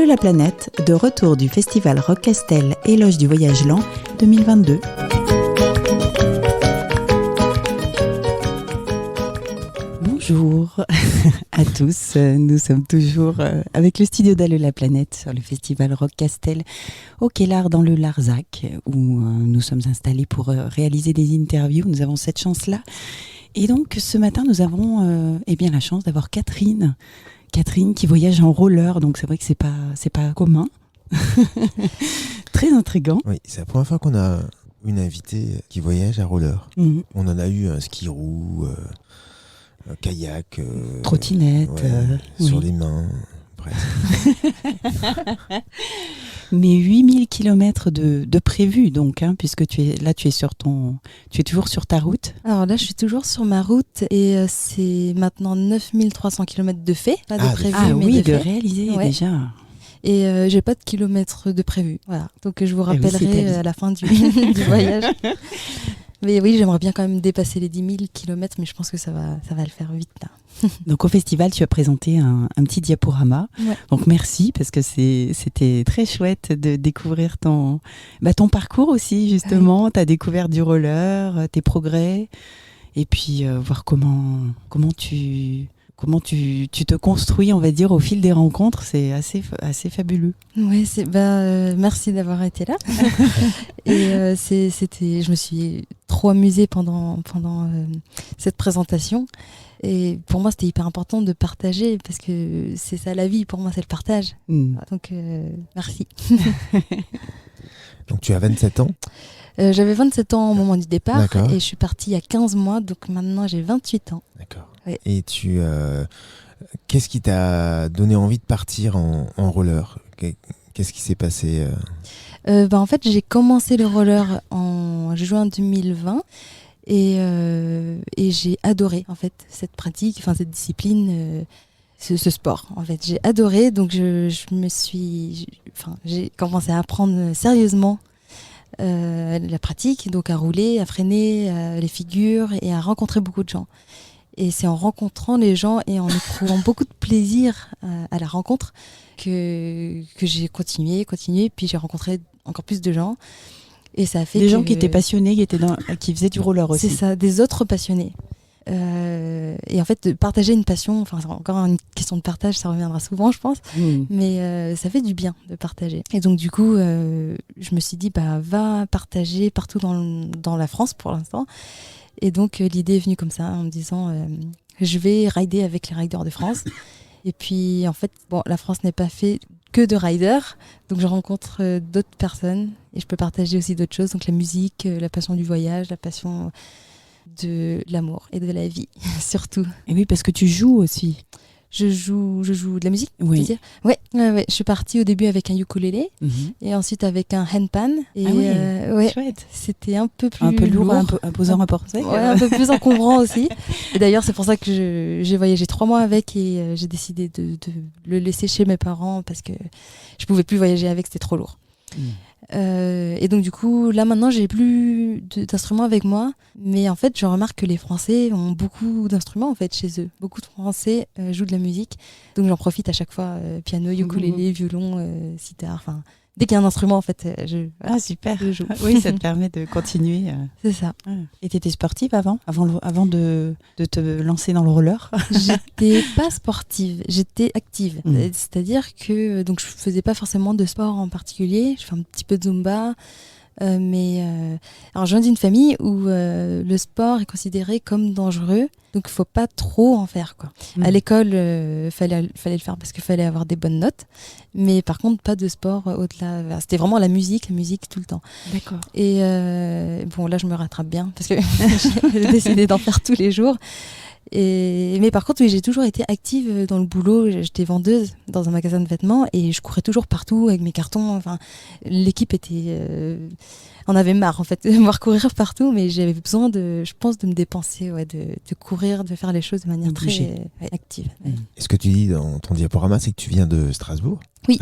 la planète, de retour du festival Rock Castel Éloge du Voyage Lent 2022. Bonjour à tous, nous sommes toujours avec le studio d'Alleux la planète sur le festival Rock Castel au Quai-Lard dans le Larzac où nous sommes installés pour réaliser des interviews. Nous avons cette chance-là. Et donc ce matin nous avons la chance d'avoir Catherine qui voyage en roller, donc c'est vrai que c'est pas commun. Très intriguant. Oui, c'est la première fois qu'on a une invitée qui voyage à roller. Mmh. On en a eu un ski roue, un kayak, trottinette, sur les mains, presque. Mais 8000 km de prévu donc, puisque tu es toujours sur ta route. Alors là, je suis toujours sur ma route et c'est maintenant 9300 km de fait, pas de prévu, mais oui, de réaliser déjà. Et j'ai pas de kilomètres de prévu. Voilà. Donc je vous rappellerai à la fin du voyage. Mais oui, j'aimerais bien quand même dépasser les 10 000 km, mais je pense que ça va le faire vite là. Donc au festival, tu as présenté un petit diaporama. Ouais. Donc merci, parce que c'était très chouette de découvrir ton parcours aussi, justement, ta découverte du roller, tes progrès, et puis voir comment tu te construis, on va dire, au fil des rencontres. C'est assez fabuleux. Oui, merci d'avoir été là. Et je me suis trop amusée pendant cette présentation. Et pour moi, c'était hyper important de partager, parce que c'est ça la vie, pour moi, c'est le partage. Donc, merci. Donc, tu as 27 ans ? J'avais 27 ans au moment du départ. D'accord. Et je suis partie il y a 15 mois, donc maintenant j'ai 28 ans. D'accord. Ouais. Et qu'est-ce qui t'a donné envie de partir en roller ? Qu'est-ce qui s'est passé En fait, j'ai commencé le roller en juin 2020 et j'ai adoré en fait cette pratique, cette discipline, ce sport. En fait, j'ai adoré, donc j'ai commencé à apprendre sérieusement la pratique, donc à rouler, à freiner les figures et à rencontrer beaucoup de gens. Et c'est en rencontrant les gens et en éprouvant beaucoup de plaisir à la rencontre que j'ai continué, puis j'ai rencontré encore plus de gens. Et ça a fait des gens qui étaient passionnés, qui faisaient du roller aussi. C'est ça, des autres passionnés. Et en fait, de partager une passion, c'est encore une question de partage, ça reviendra souvent, je pense, mais ça fait du bien de partager. Et donc du coup, je me suis dit, va partager partout dans la France pour l'instant. Et donc l'idée est venue comme ça, en me disant, je vais rider avec les riders de France. Et puis en fait, la France n'est pas faite que de riders, donc je rencontre d'autres personnes et je peux partager aussi d'autres choses, donc la musique, la passion du voyage, la passion de l'amour et de la vie, surtout. Et oui, parce que tu joues aussi. Je joue de la musique, oui. c'est-à-dire ouais. Je suis partie au début avec un ukulélé et ensuite avec un handpan. Et chouette. C'était un peu plus lourd, un peu imposant à porter. Ouais, un peu plus encombrant aussi. Et d'ailleurs, c'est pour ça que j'ai voyagé 3 mois avec et j'ai décidé de le laisser chez mes parents parce que je pouvais plus voyager avec, c'était trop lourd. Et donc du coup là maintenant j'ai plus d'instruments avec moi, mais en fait je remarque que les Français ont beaucoup d'instruments en fait chez eux. Beaucoup de Français jouent de la musique, donc j'en profite à chaque fois, piano, ukulélé, violon, sitar, dès qu'il y a un instrument en fait super, je joue. Oui, ça te permet de continuer. C'est ça. Et t'étais sportive avant de te lancer dans le roller? J'étais pas sportive, j'étais active. C'est-à-dire que donc je faisais pas forcément de sport en particulier. Je fais un petit peu de Zumba, alors je viens d'une famille où le sport est considéré comme dangereux, donc il faut pas trop en faire quoi. À l'école, fallait le faire parce qu'il fallait avoir des bonnes notes, mais par contre pas de sport au-delà. C'était vraiment la musique tout le temps. D'accord. Et là je me rattrape bien parce que j'ai décidé d'en faire tous les jours. Mais par contre, oui, j'ai toujours été active dans le boulot. J'étais vendeuse dans un magasin de vêtements et je courais toujours partout avec mes cartons. L'équipe en avait marre en fait de me voir courir partout, mais j'avais besoin de me dépenser, de courir, de faire les choses de manière très active. Et ce que tu dis dans ton diaporama, c'est que tu viens de Strasbourg. Oui.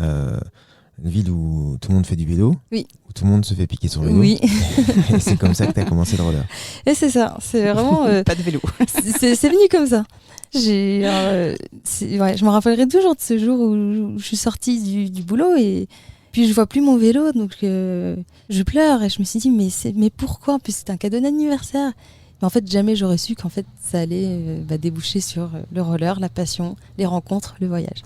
Une ville où tout le monde fait du vélo. Oui. Où tout le monde se fait piquer son vélo. Oui. Et c'est comme ça que tu as commencé le roller. Et c'est ça, c'est vraiment... Pas de vélo. c'est venu comme ça. Je me rappellerai toujours de ce jour où je suis sortie du boulot et puis je vois plus mon vélo, donc je pleure et je me suis dit mais pourquoi? Puis c'était un cadeau d'anniversaire. Mais en fait, jamais j'aurais su qu'en fait ça allait déboucher sur le roller, la passion, les rencontres, le voyage.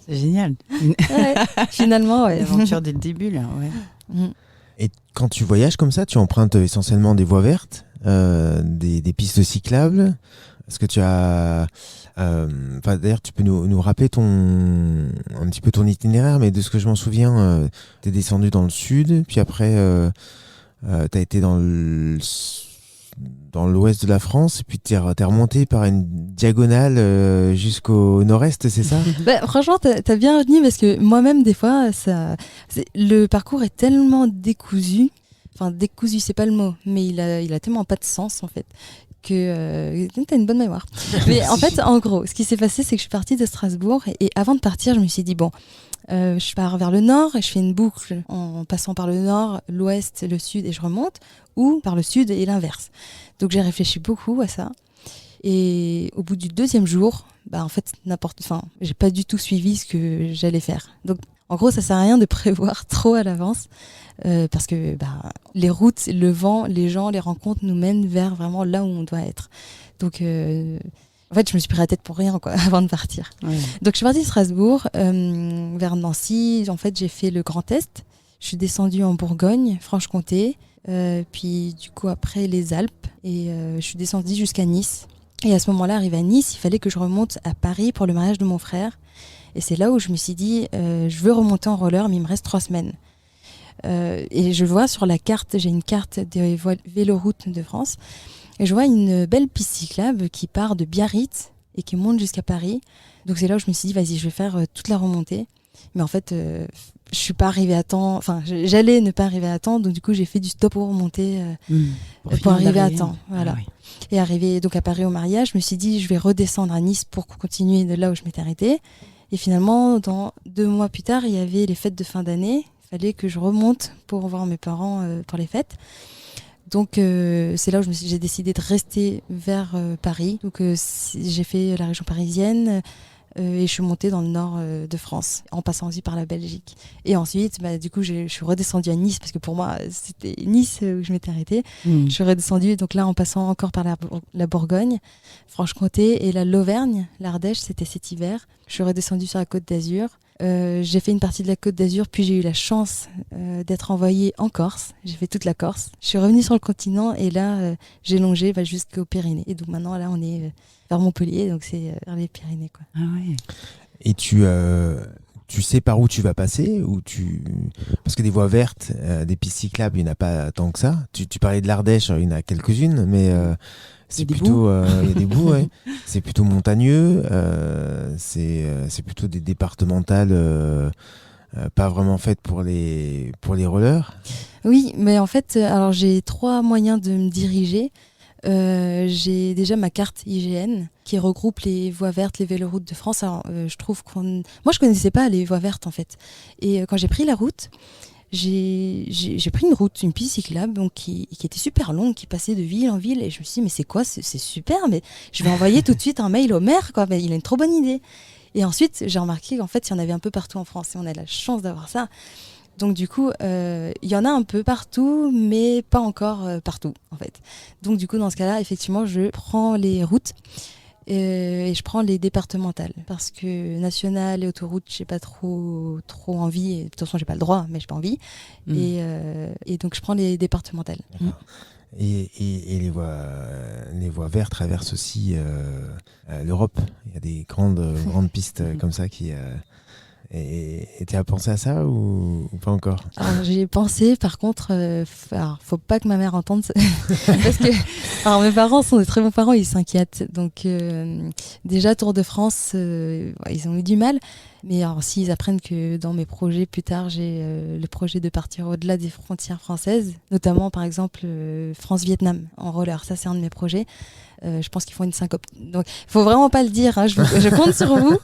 C'est génial. Ouais, finalement, ouais. L'aventure dès le début, là, ouais. Et quand tu voyages comme ça, tu empruntes essentiellement des voies vertes, des pistes cyclables. Est-ce que tu as... d'ailleurs, tu peux nous rappeler un petit peu ton itinéraire, mais de ce que je m'en souviens, tu es descendu dans le sud, puis après, tu as été dans l'ouest de la France, et puis tu es remonté par une diagonale jusqu'au nord-est, c'est ça? Franchement, t'as bien retenu, parce que moi-même, des fois, le parcours est tellement décousu. Enfin, décousu, c'est pas le mot, mais il a tellement pas de sens, en fait, que t'as une bonne mémoire. Mais en fait, en gros, ce qui s'est passé, c'est que je suis partie de Strasbourg, et avant de partir, je me suis dit, bon, je pars vers le nord, et je fais une boucle en passant par le nord, l'ouest, le sud, et je remonte, ou par le sud et l'inverse. Donc j'ai réfléchi beaucoup à ça. Et au bout du 2e jour, en fait, j'ai pas du tout suivi ce que j'allais faire. Donc, en gros, ça sert à rien de prévoir trop à l'avance, parce que les routes, le vent, les gens, les rencontres nous mènent vers vraiment là où on doit être. Donc, en fait, je me suis pris la tête pour rien, quoi, avant de partir. Ouais. Donc, je suis partie de Strasbourg, vers Nancy. En fait, j'ai fait le Grand Est. Je suis descendue en Bourgogne, Franche-Comté, puis du coup après les Alpes, et je suis descendue jusqu'à Nice. Et à ce moment-là, arrivé à Nice, il fallait que je remonte à Paris pour le mariage de mon frère. Et c'est là où je me suis dit, je veux remonter en roller, mais il me reste 3 semaines. Et je vois sur la carte, j'ai une carte des véloroutes de France, et je vois une belle piste cyclable qui part de Biarritz et qui monte jusqu'à Paris. Donc c'est là où je me suis dit, vas-y, je vais faire toute la remontée. Mais en fait, je suis pas arrivée à temps. Enfin, j'allais ne pas arriver à temps, donc du coup, j'ai fait du stop pour remonter pour arriver à temps. Voilà. Ah, oui. Et arrivé donc à Paris au mariage, je me suis dit, je vais redescendre à Nice pour continuer de là où je m'étais arrêtée. Et finalement, 2 mois plus tard, il y avait les fêtes de fin d'année. Il fallait que je remonte pour voir mes parents pour les fêtes. Donc c'est là où j'ai décidé de rester vers Paris. Donc j'ai fait la région parisienne. Et je suis montée dans le nord de France, en passant aussi par la Belgique. Et ensuite, du coup, je suis redescendue à Nice, parce que pour moi, c'était Nice où je m'étais arrêtée. Je suis redescendue, donc là, en passant encore par la Bourgogne, Franche-Comté, et l'Auvergne, l'Ardèche, c'était cet hiver. Je suis redescendue sur la Côte d'Azur. J'ai fait une partie de la Côte d'Azur, puis j'ai eu la chance d'être envoyée en Corse. J'ai fait toute la Corse. Je suis revenue sur le continent, et là, j'ai longé jusqu'aux Pyrénées. Et donc maintenant, là, on est... vers Montpellier, donc c'est vers les Pyrénées, quoi. Ah ouais. Et tu sais par où tu vas passer, parce que des voies vertes, des pistes cyclables, il n'y en a pas tant que ça. Tu parlais de l'Ardèche, il y en a quelques-unes, mais c'est plutôt il y a des bouts, ouais. C'est plutôt montagneux, c'est plutôt des départementales pas vraiment faites pour les rollers. Oui, mais en fait, alors j'ai 3 moyens de me diriger. J'ai déjà ma carte IGN qui regroupe les voies vertes, les véloroutes de France. Alors, je trouve moi, je connaissais pas les voies vertes, en fait. Et quand j'ai pris la route, j'ai pris une piste cyclable donc, qui était super longue, qui passait de ville en ville. Et je me suis dit, mais c'est quoi? C'est super, mais je vais envoyer tout de suite un mail au maire, quoi. Mais il a une trop bonne idée. Et ensuite, j'ai remarqué qu'en fait, il y en avait un peu partout en France. Et on a la chance d'avoir ça. Donc du coup, il y en a un peu partout, mais pas encore partout, en fait. Donc du coup, dans ce cas-là, effectivement, je prends les routes et je prends les départementales. Parce que nationales et autoroutes, j'ai pas trop envie. Et, de toute façon, j'ai pas le droit, mais j'ai pas envie. Et donc, je prends les départementales. Et les voies vertes traversent aussi l'Europe. Il y a des grandes pistes comme ça qui... Et tu as pensé à ça ou pas encore? Alors, j'y ai pensé, par contre, faut pas que ma mère entende ça. Parce que alors, mes parents sont des très bons parents, ils s'inquiètent. Donc déjà, Tour de France, ils ont eu du mal. Mais alors, s'ils apprennent que dans mes projets, plus tard, j'ai le projet de partir au-delà des frontières françaises, notamment, par exemple, France-Vietnam en roller. Ça, c'est un de mes projets. Je pense qu'ils font une syncope. Donc, il faut vraiment pas le dire. Hein. Je compte sur vous.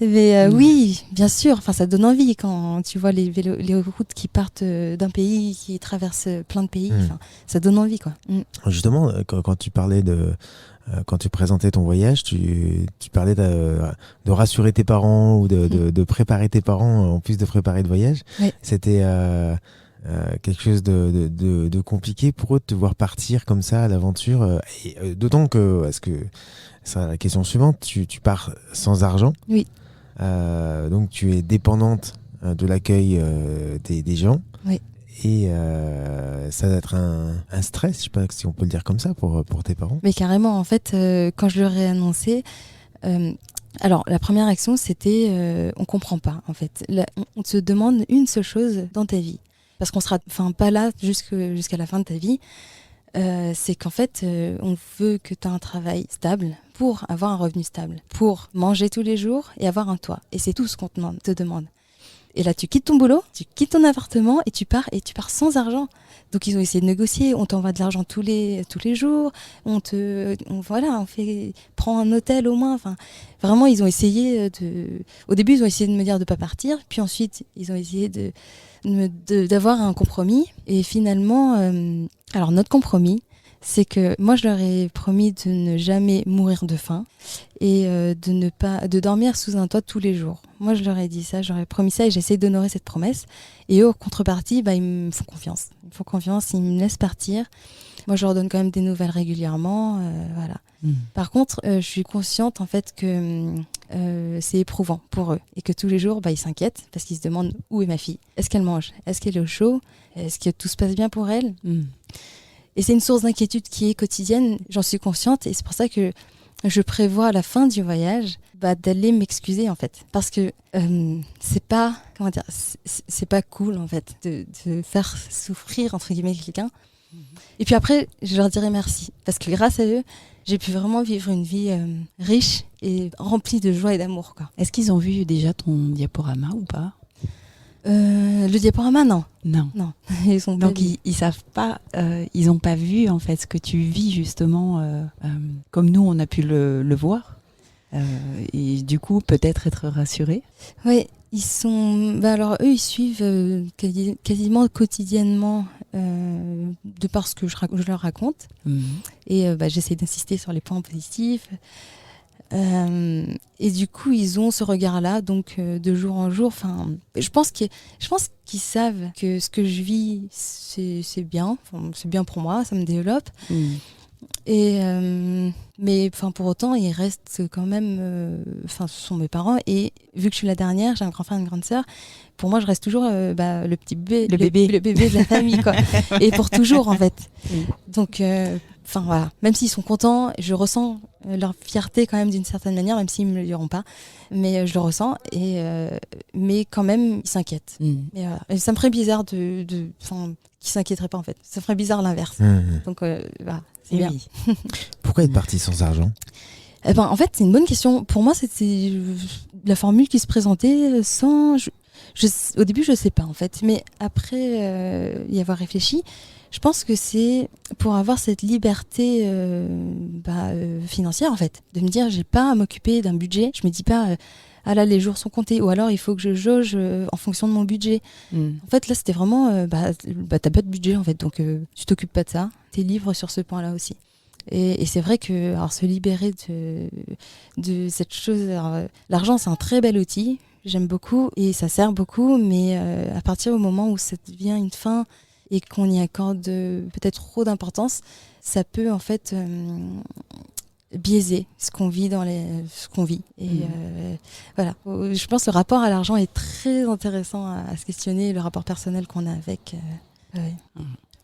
Mais oui, bien sûr. Enfin, ça donne envie quand tu vois les routes qui partent d'un pays, qui traversent plein de pays. Enfin, ça donne envie, quoi. Justement, quand tu parlais quand tu présentais ton voyage, tu parlais de rassurer tes parents ou de préparer tes parents en plus de préparer le voyage. Oui. C'était quelque chose de compliqué pour eux de te voir partir comme ça à l'aventure. D'autant que, parce que c'est la question suivante, tu pars sans argent. Oui. Donc tu es dépendante de l'accueil des gens. Oui. Et ça doit être un stress, je sais pas si on peut le dire comme ça, pour tes parents. Mais carrément, en fait, quand je leur ai annoncé, alors la première action, c'était on comprend pas, en fait. Là, on te demande une seule chose dans ta vie, parce qu'on sera, pas là jusqu'à la fin de ta vie. C'est qu'en fait, on veut que tu aies un travail stable pour avoir un revenu stable, pour manger tous les jours et avoir un toit. Et c'est tout ce qu'on te demande. Et là, tu quittes ton boulot, tu quittes ton appartement et tu pars sans argent. Donc, ils ont essayé de négocier. On t'envoie de l'argent tous les jours. Prends un hôtel au moins. Enfin, vraiment, ils ont essayé au début, ils ont essayé de me dire de pas partir. Puis ensuite, ils ont essayé d'avoir un compromis. Et finalement, alors notre compromis, c'est que moi, je leur ai promis de ne jamais mourir de faim et de dormir sous un toit tous les jours. Moi, je leur ai dit ça, j'aurais promis ça et j'essaie d'honorer cette promesse. Et eux, en contrepartie, ils me font confiance. Ils me font confiance, ils me laissent partir. Moi, je leur donne quand même des nouvelles régulièrement. Voilà. Par contre, je suis consciente en fait que c'est éprouvant pour eux et que tous les jours, ils s'inquiètent parce qu'ils se demandent où est ma fille. Est-ce qu'elle mange? Est-ce qu'elle est au chaud? Est-ce que tout se passe bien pour elle? Et c'est une source d'inquiétude qui est quotidienne, j'en suis consciente, et c'est pour ça que je prévois à la fin du voyage d'aller m'excuser en fait. Parce que c'est pas cool en fait de faire souffrir entre guillemets quelqu'un. Et puis après, je leur dirai merci. Parce que grâce à eux, j'ai pu vraiment vivre une vie riche et remplie de joie et d'amour, quoi. Est-ce qu'ils ont vu déjà ton diaporama ou pas ? Le diaporama, non. Non. Ils ont Donc ils savent pas, ils ont pas vu en fait ce que tu vis justement, comme nous on a pu le voir, et du coup peut-être être rassurés. Oui, ils sont. Alors eux, ils suivent quasiment quotidiennement de par ce que je leur raconte, et j'essaie d'insister sur les points positifs. Et du coup, ils ont ce regard-là, donc de jour en jour. Enfin, je pense qu'ils savent que ce que je vis, c'est bien. Enfin, c'est bien pour moi, ça me développe. Et mais pour autant, ils restent quand même. Ce sont mes parents. Et vu que je suis la dernière, j'ai un grand frère et une grande sœur. Pour moi, je reste toujours le petit bébé, le bébé de la famille, quoi. Et pour toujours, en fait. Donc. Voilà, même s'ils sont contents, je ressens leur fierté quand même d'une certaine manière, même s'ils ne me le diront pas. Mais je le ressens, mais quand même, ils s'inquiètent. Et ça me ferait bizarre qu'ils ne s'inquiéteraient pas en fait. Ça ferait bizarre l'inverse. Donc c'est bien. Pourquoi être parti sans argent ? En fait, c'est une bonne question. Pour moi, c'était la formule qui se présentait sans... au début, je ne sais pas en fait. Mais après y avoir réfléchi, je pense que c'est pour avoir cette liberté financière en fait, de me dire j'ai pas à m'occuper d'un budget, je me dis pas ah là les jours sont comptés ou alors il faut que je jauge en fonction de mon budget. En fait là c'était vraiment t'as pas de budget en fait donc tu t'occupes pas de ça, t'es libre sur ce point-là aussi. Et c'est vrai que alors, se libérer de cette chose, l'argent c'est un très bel outil, j'aime beaucoup et ça sert beaucoup, mais à partir du moment où ça devient une fin et qu'on y accorde peut-être trop d'importance, ça peut en fait biaiser ce qu'on vit ce qu'on vit. Et voilà. Je pense que le rapport à l'argent est très intéressant à se questionner, le rapport personnel qu'on a avec.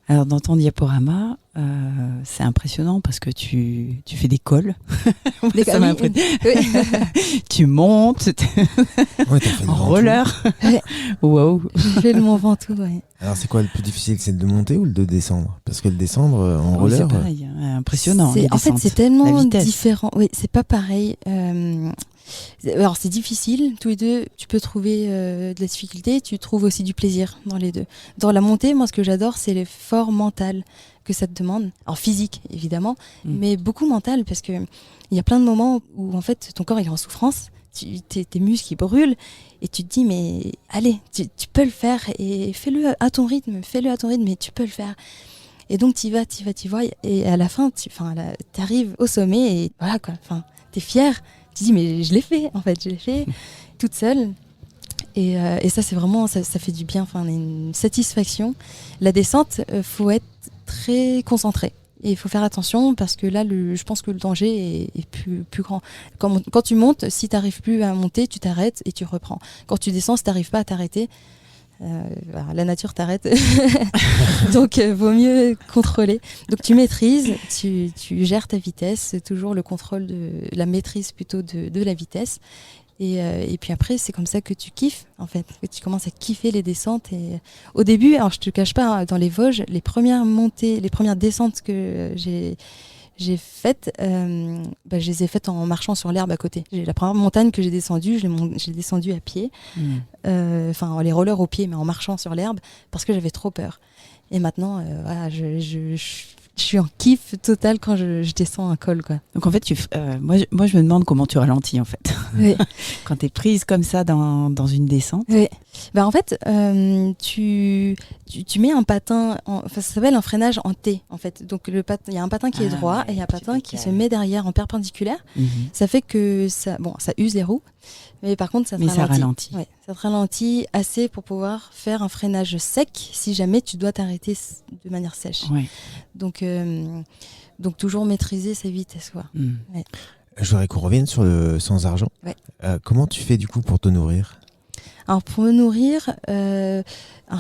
Alors dans ton diaporama, c'est impressionnant parce que tu fais des cols. Ça m'a tu montes en roller. Wow. J'ai fait le Mont Ventoux, ouais. Alors c'est quoi le plus difficile, c'est de monter ou de descendre ? Parce que le descendre en roller... C'est pareil, impressionnant. En fait c'est tellement différent. Oui, c'est pas pareil. Alors c'est difficile, tous les deux, tu peux trouver de la difficulté, tu trouves aussi du plaisir dans les deux. Dans la montée, moi ce que j'adore, c'est l'effort mental que ça te demande. Alors physique, évidemment, mais beaucoup mental, parce qu'il y a plein de moments où en fait ton corps il est en souffrance, tes muscles ils brûlent, et tu te dis mais allez, tu peux le faire, et fais-le à ton rythme, mais tu peux le faire. Et donc tu y vas, et à la fin, tu arrives au sommet, et voilà quoi, t'es fière. Tu dis mais je l'ai fait toute seule, et ça c'est vraiment ça fait du bien, une satisfaction. La descente, faut être très concentré et il faut faire attention, parce que là je pense que le danger est plus grand. Quand tu montes, si tu n'arrives plus à monter, tu t'arrêtes et tu reprends. Quand tu descends, si tu n'arrives pas à t'arrêter, la nature t'arrête. Donc vaut mieux contrôler. Donc tu maîtrises, tu gères ta vitesse, toujours le contrôle de la maîtrise plutôt de la vitesse. Et puis après, c'est comme ça que tu kiffes, en fait, que tu commences à kiffer les descentes. Et au début, alors je te cache pas, dans les Vosges, les premières montées, les premières descentes que j'ai faites, je les ai faites en marchant sur l'herbe à côté. La première montagne que j'ai descendue, je l'ai descendue à pied, les rollers au pied, mais en marchant sur l'herbe, parce que j'avais trop peur. Et maintenant, je suis en kiff total quand je descends un col, quoi. Donc en fait, moi je me demande comment tu ralentis en fait. Oui. Quand tu es prise comme ça dans une descente. Oui. En fait, tu mets un patin, ça s'appelle un freinage en T en fait. Donc il y a un patin qui est droit, et il y a un patin qui se met derrière en perpendiculaire. Ça fait que ça use les roues, mais par contre ça te ralentit. Ouais, ça te ralentit assez pour pouvoir faire un freinage sec si jamais tu dois t'arrêter de manière sèche. Ouais. Donc toujours maîtriser sa vitesse, quoi. Ouais. Je voudrais qu'on revienne sur le sans argent. Ouais. Comment tu fais du coup pour te nourrir ? Alors pour me nourrir,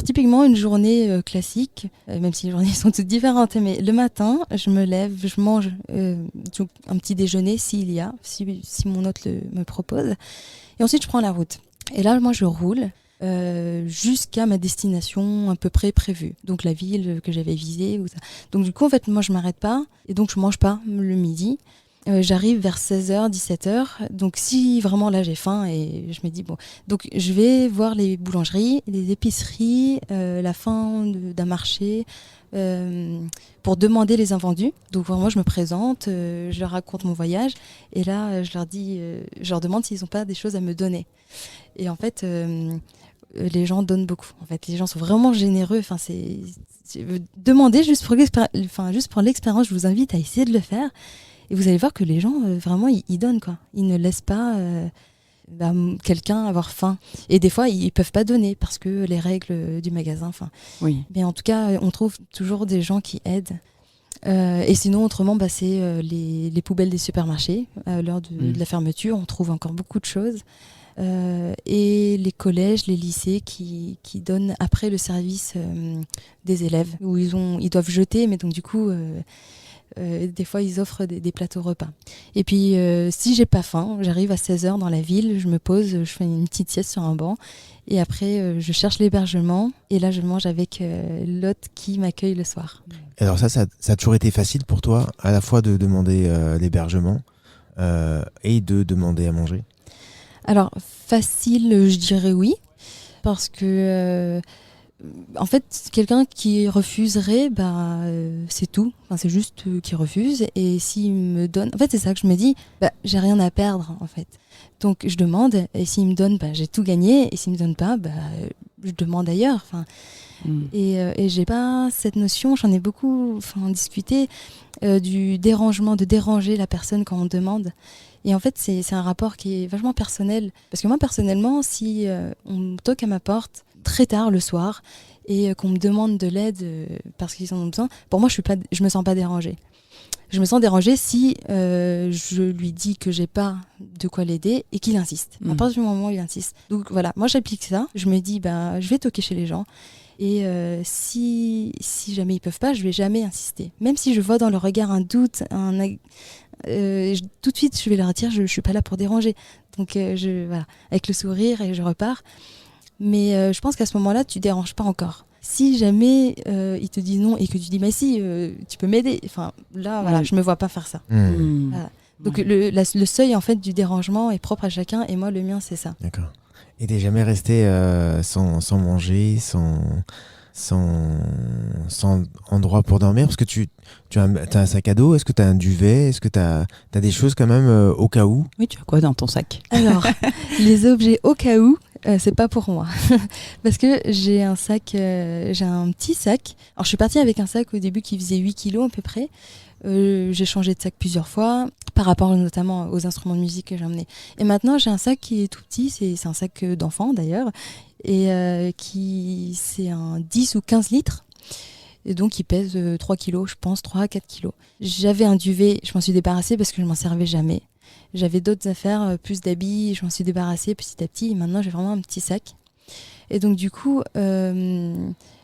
typiquement une journée classique, même si les journées sont toutes différentes, mais le matin, je me lève, je mange un petit déjeuner si mon hôte me propose, et ensuite je prends la route. Et là, moi je roule jusqu'à ma destination à peu près prévue, donc la ville que j'avais visée. Donc du coup, en fait, moi je m'arrête pas, et donc je mange pas le midi. J'arrive vers 16h, 17h, donc si vraiment là j'ai faim, et je me dis donc je vais voir les boulangeries, les épiceries, la fin d'un marché, pour demander les invendus. Donc vraiment je me présente, je leur raconte mon voyage, et là je leur demande s'ils n'ont pas des choses à me donner. Et en fait les gens donnent beaucoup. En fait, les gens sont vraiment généreux. Demandez juste pour l'expérience, je vous invite à essayer de le faire. Et vous allez voir que les gens, vraiment, ils donnent, quoi. Ils ne laissent pas quelqu'un avoir faim. Et des fois, ils ne peuvent pas donner parce que les règles du magasin. Oui. Mais en tout cas, on trouve toujours des gens qui aident. Et sinon, autrement, c'est les poubelles des supermarchés. À l'heure de la fermeture, on trouve encore beaucoup de choses. Et les collèges, les lycées qui donnent après le service des élèves, où ils doivent jeter, mais donc du coup... des fois ils offrent des plateaux repas. Et puis si j'ai pas faim, j'arrive à 16h dans la ville, je me pose, je fais une petite sieste sur un banc, et après je cherche l'hébergement, et là je mange avec l'hôte qui m'accueille le soir. Alors ça a toujours été facile pour toi, à la fois de demander l'hébergement et de demander à manger ? Alors facile, je dirais oui, parce que en fait, quelqu'un qui refuserait, c'est tout. C'est juste qu'il refuse. Et s'il me donne... En fait, c'est ça que je me dis, j'ai rien à perdre, en fait. Donc, je demande, et s'il me donne, j'ai tout gagné. Et s'il me donne pas, je demande ailleurs. Et j'ai pas cette notion, j'en ai beaucoup discuté, du dérangement, de déranger la personne quand on demande. Et en fait, c'est un rapport qui est vachement personnel. Parce que moi, personnellement, si on me toque à ma porte très tard le soir et qu'on me demande de l'aide parce qu'ils en ont besoin, pour moi je me sens pas dérangée. Je me sens dérangée si je lui dis que j'ai pas de quoi l'aider et qu'il insiste. À partir du moment où il insiste. Donc voilà, moi j'applique ça. Je me dis je vais toquer chez les gens, et si jamais ils peuvent pas, je vais jamais insister. Même si je vois dans leur regard un doute, tout de suite je vais leur dire je suis pas là pour déranger. Donc voilà, avec le sourire, et je repars. Mais je pense qu'à ce moment-là, tu déranges pas encore. Si jamais il te dit non et que tu dis mais si, tu peux m'aider. Voilà, je me vois pas faire ça. Voilà. Donc le seuil en fait du dérangement est propre à chacun et moi le mien c'est ça. D'accord. Et t'es jamais resté sans manger, sans endroit pour dormir parce que t'as un sac à dos, est-ce que t'as un duvet, est-ce que t'as des choses quand même au cas où? Oui, tu as quoi dans ton sac? Alors, les objets au cas où, c'est pas pour moi. Parce que j'ai un petit sac. Alors, je suis partie avec un sac au début qui faisait 8 kilos à peu près. J'ai changé de sac plusieurs fois par rapport notamment aux instruments de musique que j'ai emmenés. Et maintenant, j'ai un sac qui est tout petit, c'est un sac d'enfant d'ailleurs, et c'est un 10 ou 15 litres. Et donc, il pèse 3 kilos, je pense, 3 à 4 kilos. J'avais un duvet, je m'en suis débarrassée parce que je m'en servais jamais. J'avais d'autres affaires, plus d'habits, je m'en suis débarrassée petit à petit. Et maintenant, j'ai vraiment un petit sac. Et donc, du coup,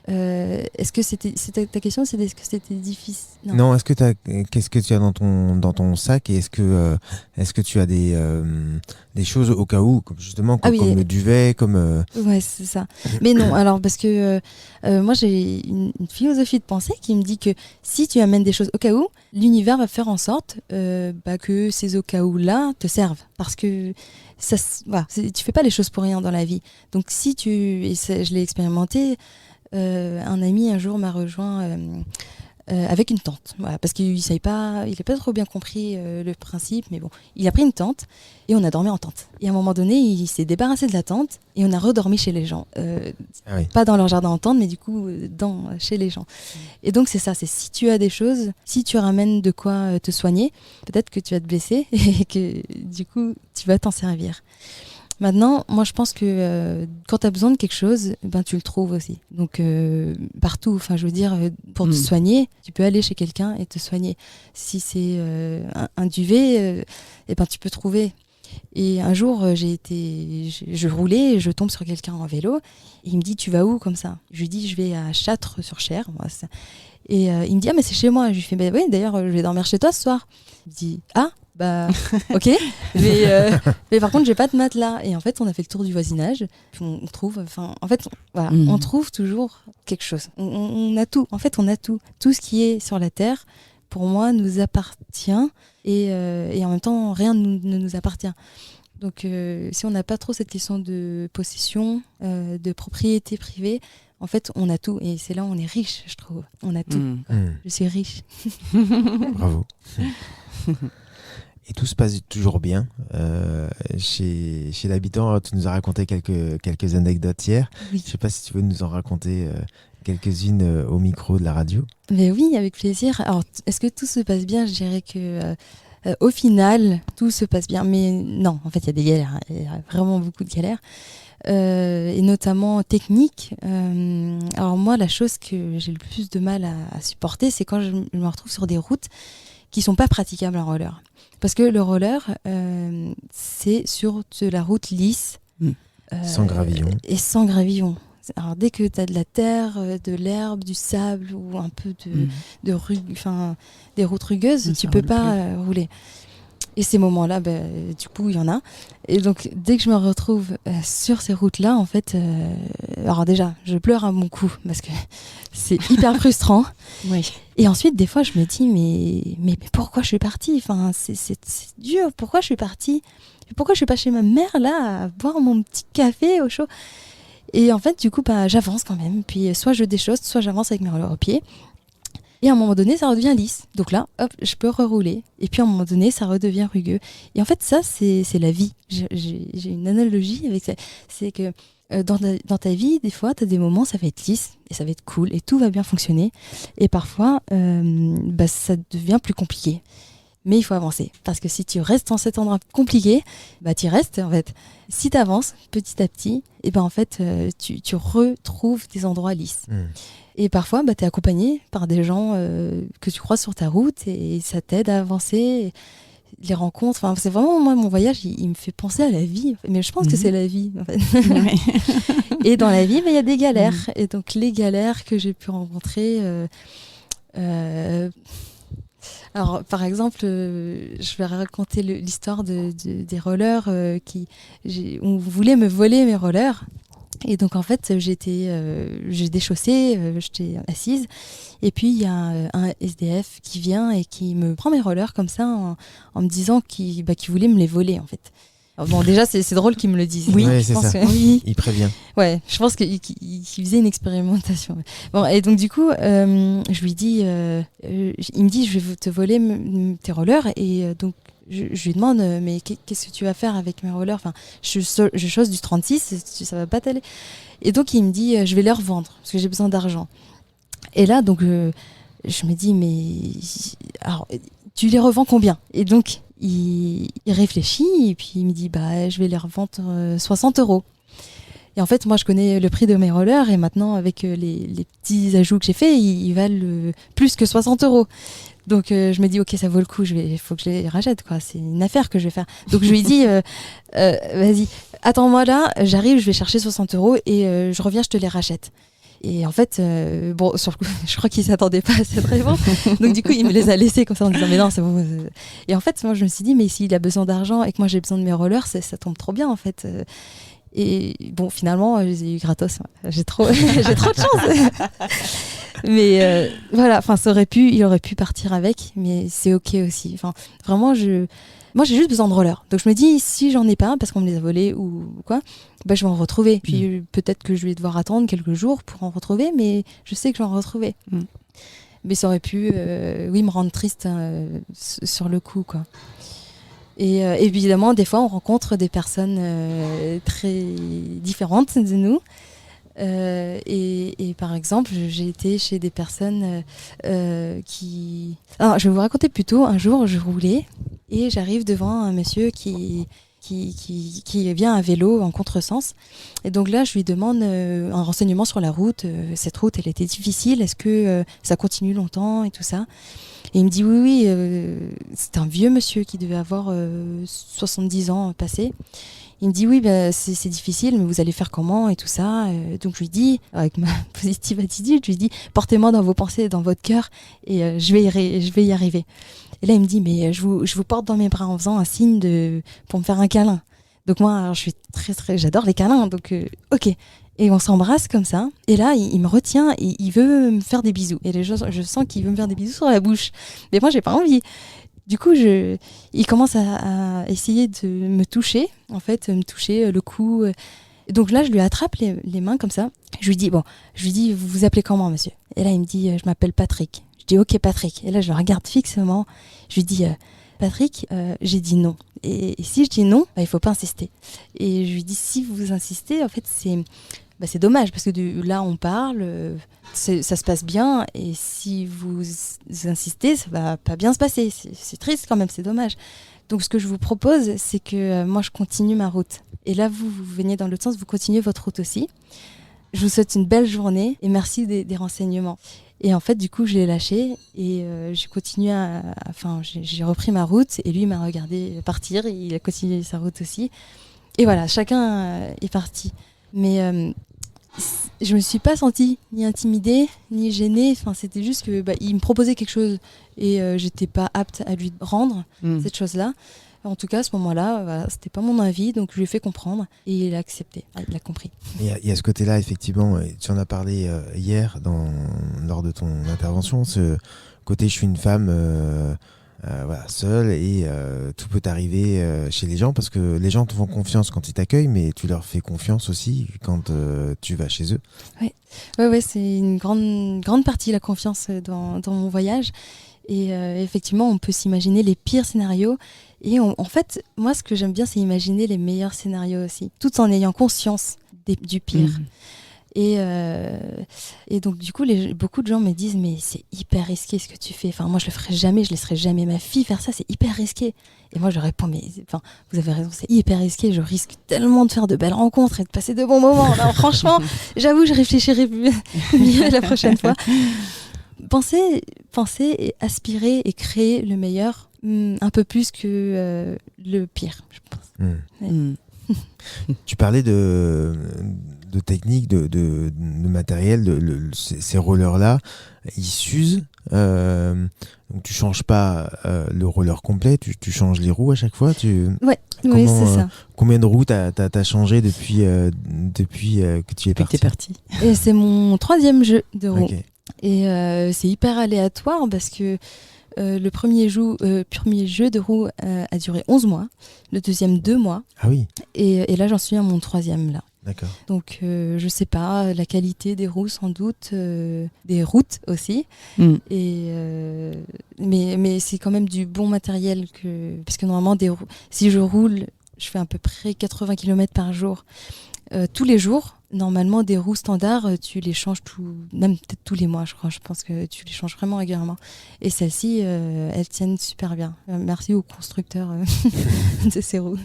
est-ce que c'était ta question, c'est est-ce que c'était difficile? Non, qu'est-ce que tu as dans ton sac et est-ce que tu as des choses au cas où, comme justement comme le duvet, comme Ouais, c'est ça. Mais non, alors parce que moi j'ai une philosophie de pensée qui me dit que si tu amènes des choses au cas où, l'univers va faire en sorte que ces au cas où là te servent, parce que tu fais pas les choses pour rien dans la vie. Donc si je l'ai expérimenté. Un ami un jour m'a rejoint avec une tente, voilà, parce qu'il n'a pas trop bien compris le principe, mais bon, il a pris une tente et on a dormi en tente. Et à un moment donné, il s'est débarrassé de la tente et on a redormi chez les gens, pas dans leur jardin en tente, mais du coup chez les gens. Et donc c'est ça, c'est si tu as des choses, si tu ramènes de quoi te soigner, peut-être que tu vas te blesser et que du coup tu vas t'en servir. Maintenant, moi je pense que quand tu as besoin de quelque chose, tu le trouves aussi. Donc partout, enfin je veux dire, pour te soigner, tu peux aller chez quelqu'un et te soigner. Si c'est un duvet, tu peux trouver. Et un jour, je roulais et je tombe sur quelqu'un en vélo et il me dit tu vas où comme ça? Je lui dis je vais à Châtres-sur-Cher. Et il me dit ah mais c'est chez moi. Je lui fais oui d'ailleurs je vais dormir chez toi ce soir. Il me dit ah ok, mais par contre j'ai pas de matelas. Et en fait on a fait le tour du voisinage, puis on trouve, on trouve toujours quelque chose. On a tout, en fait on a tout ce qui est sur la terre. Pour moi nous appartient et en même temps rien ne nous appartient. Donc si on n'a pas trop cette question de possession, de propriété privée, en fait on a tout et c'est là où on est riche, je trouve. On a tout. Je suis riche. Bravo. Et tout se passe toujours bien. Chez l'habitant, tu nous as raconté quelques anecdotes hier. Oui. Je ne sais pas si tu veux nous en raconter quelques-unes au micro de la radio. Mais oui, avec plaisir. Alors, est-ce que tout se passe bien? Je dirais que au final, tout se passe bien. Mais non, en fait, il y a des galères. Il y a vraiment beaucoup de galères. Et notamment techniques. Alors moi, la chose que j'ai le plus de mal à supporter, c'est quand je me retrouve sur des routes qui ne sont pas praticables en roller. Parce que le roller, c'est sur de la route lisse. Sans gravillon. Et sans gravillon. Alors, dès que tu as de la terre, de l'herbe, du sable ou un peu des routes rugueuses, tu ne peux pas rouler. Et ces moments-là, du coup, il y en a. Et donc, dès que je me retrouve sur ces routes-là, en fait, alors déjà, je pleure à mon cou parce que c'est hyper frustrant. Oui. Et ensuite, des fois, je me dis, mais pourquoi je suis partie? Enfin, c'est dur. Pourquoi je suis partie? Pourquoi je suis pas chez ma mère, là, à boire mon petit café au chaud? Et en fait, du coup, j'avance quand même. Puis, soit je déchausse, soit j'avance avec mes rollers au pied. Et à un moment donné, ça redevient lisse. Donc là, hop, je peux rerouler. Et puis à un moment donné, ça redevient rugueux. Et en fait, ça, c'est la vie. J'ai une analogie avec ça. C'est que dans ta vie, des fois, tu as des moments, ça va être lisse et ça va être cool et tout va bien fonctionner. Et parfois, ça devient plus compliqué. Mais il faut avancer. Parce que si tu restes dans cet endroit compliqué, tu restes en fait. Si tu avances petit à petit, et en fait, tu retrouves des endroits lisses. Et parfois, tu es accompagné par des gens que tu croises sur ta route et ça t'aide à avancer. Les rencontres, c'est vraiment, moi, mon voyage, il me fait penser à la vie. Mais je pense que c'est la vie, en fait. Ouais. Et dans la vie, il y a des galères. Et donc, les galères que j'ai pu rencontrer... Alors, par exemple, je vais raconter l'histoire des rollers on voulait me voler mes rollers. Et donc en fait, j'ai déchaussé, j'étais assise, et puis il y a un SDF qui vient et qui me prend mes rollers comme ça en me disant qu'il voulait me les voler en fait. Alors bon, déjà c'est drôle qu'il me le dise. Oui, je c'est pense ça. Oui. Il prévient. Ouais, je pense qu'il faisait une expérimentation. Bon, et donc du coup, je lui dis, il me dit, je vais te voler tes rollers, et donc je lui demande, mais qu'est-ce que tu vas faire avec mes rollers? Enfin, je chausse du 36, ça va pas t'aller. Et donc il me dit, je vais les revendre parce que j'ai besoin d'argent. Et là, donc, je me dis, mais alors, tu les revends combien? Et donc il réfléchit et puis il me dit, je vais les revendre 60 €. Et en fait, moi, je connais le prix de mes rollers, et maintenant, avec les petits ajouts que j'ai faits, ils valent plus que 60 €. Donc, je me dis, ok, ça vaut le coup, il faut que je les rachète, quoi. C'est une affaire que je vais faire. Donc, je lui dis, vas-y, attends-moi là, j'arrive, je vais chercher 60 € et je reviens, je te les rachète. Et en fait, bon, sur le coup, je crois qu'il ne s'attendait pas à cette réponse. Donc, du coup, il me les a laissés comme ça en disant, mais non, c'est bon. Et en fait, moi, je me suis dit, mais s'il a besoin d'argent et que moi, j'ai besoin de mes rollers, ça tombe trop bien, en fait. Et bon, finalement, je les ai eu gratos. J'ai trop de chance. Mais voilà, enfin, il aurait pu partir avec, mais c'est ok aussi. Enfin, vraiment, moi, j'ai juste besoin de rollers. Donc, je me dis, si j'en ai pas, parce qu'on me les a volés ou quoi, je vais en retrouver. Puis peut-être que je vais devoir attendre quelques jours pour en retrouver, mais je sais que je vais en retrouver. Mais ça aurait pu, me rendre triste sur le coup, quoi. Et évidemment, des fois, on rencontre des personnes très différentes de nous. Et par exemple, j'ai été chez des personnes qui... Alors, je vais vous raconter plutôt, un jour, je roulais et j'arrive devant un monsieur qui vient à vélo en contresens. Et donc là, je lui demande un renseignement sur la route. Cette route, elle était difficile. Est-ce que ça continue longtemps et tout ça? Et il me dit oui, c'est un vieux monsieur qui devait avoir 70 ans passé. Il me dit oui, c'est difficile, mais vous allez faire comment et tout ça. Donc je lui dis, avec ma positive attitude, je lui dis, portez-moi dans vos pensées et dans votre cœur, et je vais y arriver. Et là, il me dit, mais je vous porte dans mes bras en faisant un signe pour me faire un câlin. Donc moi, alors, je suis j'adore les câlins, donc ok. Et on s'embrasse comme ça. Et là, il me retient et il veut me faire des bisous. Et je sens qu'il veut me faire des bisous sur la bouche. Mais moi, j'ai pas envie. Du coup, il commence à essayer de me toucher, me toucher le cou. Donc là, je lui attrape les mains comme ça. Je lui dis, vous vous appelez comment, monsieur? Et là, il me dit, je m'appelle Patrick. Je dis, ok, Patrick. Et là, je le regarde fixement. Je lui dis, Patrick, j'ai dit non. Et si je dis non, il faut pas insister. Et je lui dis, si vous insistez, en fait, c'est dommage parce que là on parle, ça se passe bien, et si vous insistez, ça va pas bien se passer. C'est triste quand même, c'est dommage. Donc ce que je vous propose, c'est que moi je continue ma route. Et là vous venez dans l'autre sens, vous continuez votre route aussi. Je vous souhaite une belle journée et merci des renseignements. Et en fait, du coup, je l'ai lâché et j'ai continué j'ai repris ma route et lui m'a regardé partir et il a continué sa route aussi. Et voilà, chacun est parti. Mais je me suis pas sentie ni intimidée ni gênée. Enfin, c'était juste que il me proposait quelque chose et j'étais pas apte à lui rendre cette chose-là. En tout cas, à ce moment-là, voilà, c'était pas mon avis, donc je lui ai fait comprendre et il a accepté, il a compris. Il y a ce côté-là, effectivement, tu en as parlé hier lors de ton intervention, ce côté je suis une femme seule et tout peut arriver chez les gens parce que les gens te font confiance quand ils t'accueillent, mais tu leur fais confiance aussi quand tu vas chez eux. Ouais, c'est une grande partie la confiance dans mon voyage. Et effectivement, on peut s'imaginer les pires scénarios. Et en fait, moi, ce que j'aime bien, c'est imaginer les meilleurs scénarios aussi, tout en ayant conscience du pire. Et donc, du coup, beaucoup de gens me disent, mais c'est hyper risqué ce que tu fais. Enfin, moi, je le ferai jamais, je laisserai jamais ma fille faire ça, c'est hyper risqué. Et moi, je réponds, mais vous avez raison, c'est hyper risqué. Je risque tellement de faire de belles rencontres et de passer de bons moments. Alors, franchement, j'avoue, je réfléchirai mieux la prochaine fois. Pensez et aspirer et créer le meilleur un peu plus que le pire, je pense. Tu parlais de de technique, de matériel, ces rollers-là, ils s'usent. Donc tu changes pas le roller complet, tu changes les roues à chaque fois. Oui, c'est ça. Combien de roues t'as changé depuis que tu es parti? Et c'est mon 3e jeu de roues. Okay. Et c'est hyper aléatoire parce que le premier jeu de roues a duré 11 mois, le deuxième 2 mois. Ah oui. Et là, j'en suis à mon 3e là. D'accord. Donc, je sais pas, la qualité des roues sans doute, des routes aussi. Et, mais c'est quand même du bon matériel parce que normalement, si je roule, je fais à peu près 80 km par jour. Tous les jours, normalement, des roues standards, tu les changes même peut-être tous les mois, je crois. Je pense que tu les changes vraiment régulièrement. Et celles-ci, elles tiennent super bien. Merci aux constructeurs de ces roues.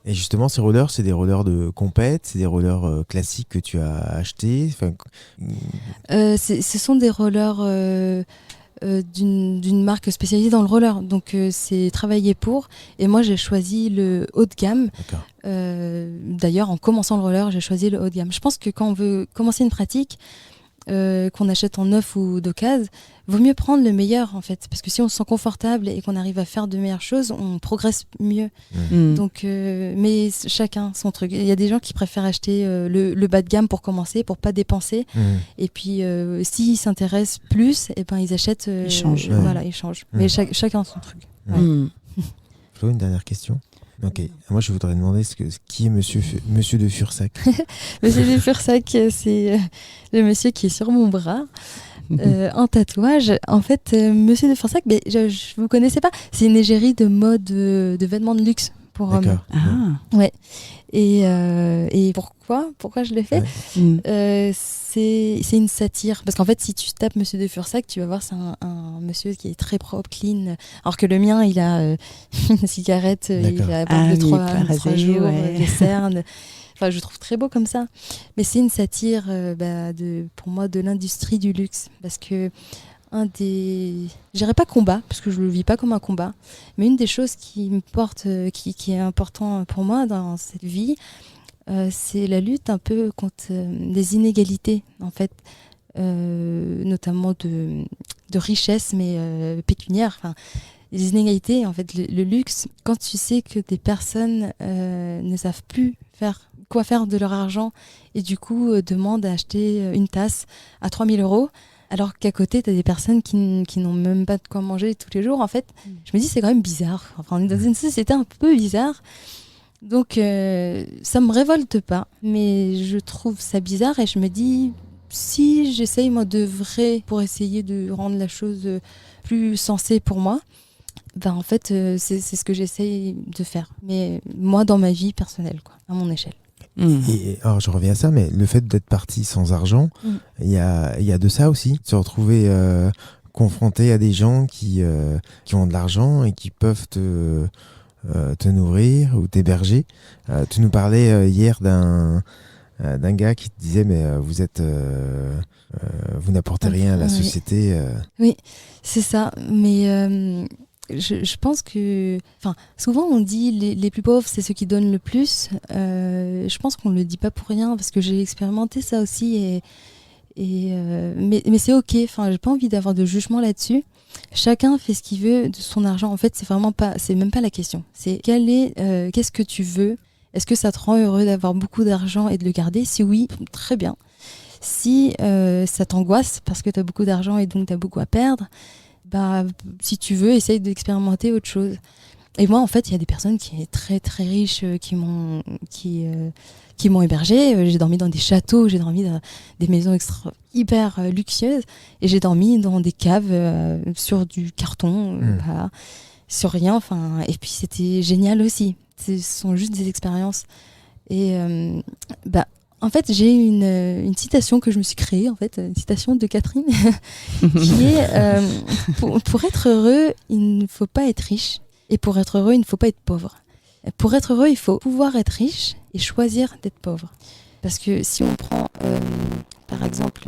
Et justement, ces rollers, c'est des rollers de compète, c'est des rollers classiques que tu as achetés. Ce sont des rollers d'une marque spécialisée dans le roller. Donc, c'est travaillé pour. Et moi, j'ai choisi le haut de gamme. D'accord. D'ailleurs, en commençant le roller, j'ai choisi le haut de gamme. Je pense que quand on veut commencer une pratique, qu'on achète en neuf ou d'occasion, vaut mieux prendre le meilleur en fait, parce que si on se sent confortable et qu'on arrive à faire de meilleures choses, on progresse mieux. Donc, mais chacun son truc. Il y a des gens qui préfèrent acheter le bas de gamme pour commencer, pour pas dépenser. Et puis, s'ils s'intéressent plus, et ben ils achètent. Ils changent. Voilà, ils changent. Mais chacun son truc. Flo, une dernière question. Ok, moi je voudrais demander qui est Monsieur de Fursac. Monsieur de Fursac, c'est le monsieur qui est sur mon bras en tatouage. En fait, Monsieur de Fursac, mais je vous connaissais pas. C'est une égérie de mode de vêtements de luxe pour hommes. D'accord. Ouais. Et pourquoi je l'ai fait? C'est une satire. Parce qu'en fait, si tu tapes Monsieur de Fursac, tu vas voir, c'est un monsieur qui est très propre, clean. Alors que le mien, il a une cigarette, il a pas de 3 jours, des cernes. Enfin, je trouve très beau comme ça. Mais c'est une satire, pour moi, de l'industrie du luxe. Parce que je dirais pas combat, parce que je le vis pas comme un combat, mais une des choses qui me porte, qui est important pour moi dans cette vie, c'est la lutte un peu contre les inégalités, en fait, notamment de richesse, mais pécuniaire. Enfin, les inégalités, en fait, le luxe, quand tu sais que des personnes ne savent plus quoi faire de leur argent et du coup demandent à acheter une tasse à 3 000 €, alors qu'à côté, tu as des personnes qui n'ont même pas de quoi manger tous les jours. En fait, je me dis, c'est quand même bizarre. Enfin, on est dans une société un peu bizarre. Donc, ça me révolte pas, mais je trouve ça bizarre et je me dis, si j'essaye, moi, pour essayer de rendre la chose plus sensée pour moi, en fait, c'est ce que j'essaye de faire. Mais moi, dans ma vie personnelle, quoi, à mon échelle. Et alors je reviens à ça, mais le fait d'être parti sans argent, il y a de ça aussi, se retrouver confronté à des gens qui ont de l'argent et qui peuvent te nourrir ou t'héberger. Tu nous parlais hier d'un gars qui te disait mais vous n'apportez rien à la société. Oui, c'est ça, mais je pense que, souvent on dit les plus pauvres, c'est ceux qui donnent le plus. Je pense qu'on ne le dit pas pour rien, parce que j'ai expérimenté ça aussi. Mais c'est ok. J'ai pas envie d'avoir de jugement là-dessus. Chacun fait ce qu'il veut de son argent. En fait, c'est même pas la question. C'est qu'est-ce que tu veux? Est-ce que ça te rend heureux d'avoir beaucoup d'argent et de le garder? Si oui, très bien. Si ça t'angoisse parce que tu as beaucoup d'argent et donc tu as beaucoup à perdre, si tu veux, essaye d'expérimenter autre chose. Et moi, en fait, il y a des personnes qui sont très très riches qui m'ont hébergée. J'ai dormi dans des châteaux, j'ai dormi dans des maisons hyper luxueuses, et j'ai dormi dans des caves sur du carton, sur rien. Et puis c'était génial aussi. Ce sont juste des expériences. Et en fait, j'ai une citation que je me suis créée, en fait, une citation de Catherine, qui est pour être heureux, il ne faut pas être riche, et pour être heureux, il ne faut pas être pauvre. Pour être heureux, il faut pouvoir être riche et choisir d'être pauvre. Parce que si on prend, par exemple,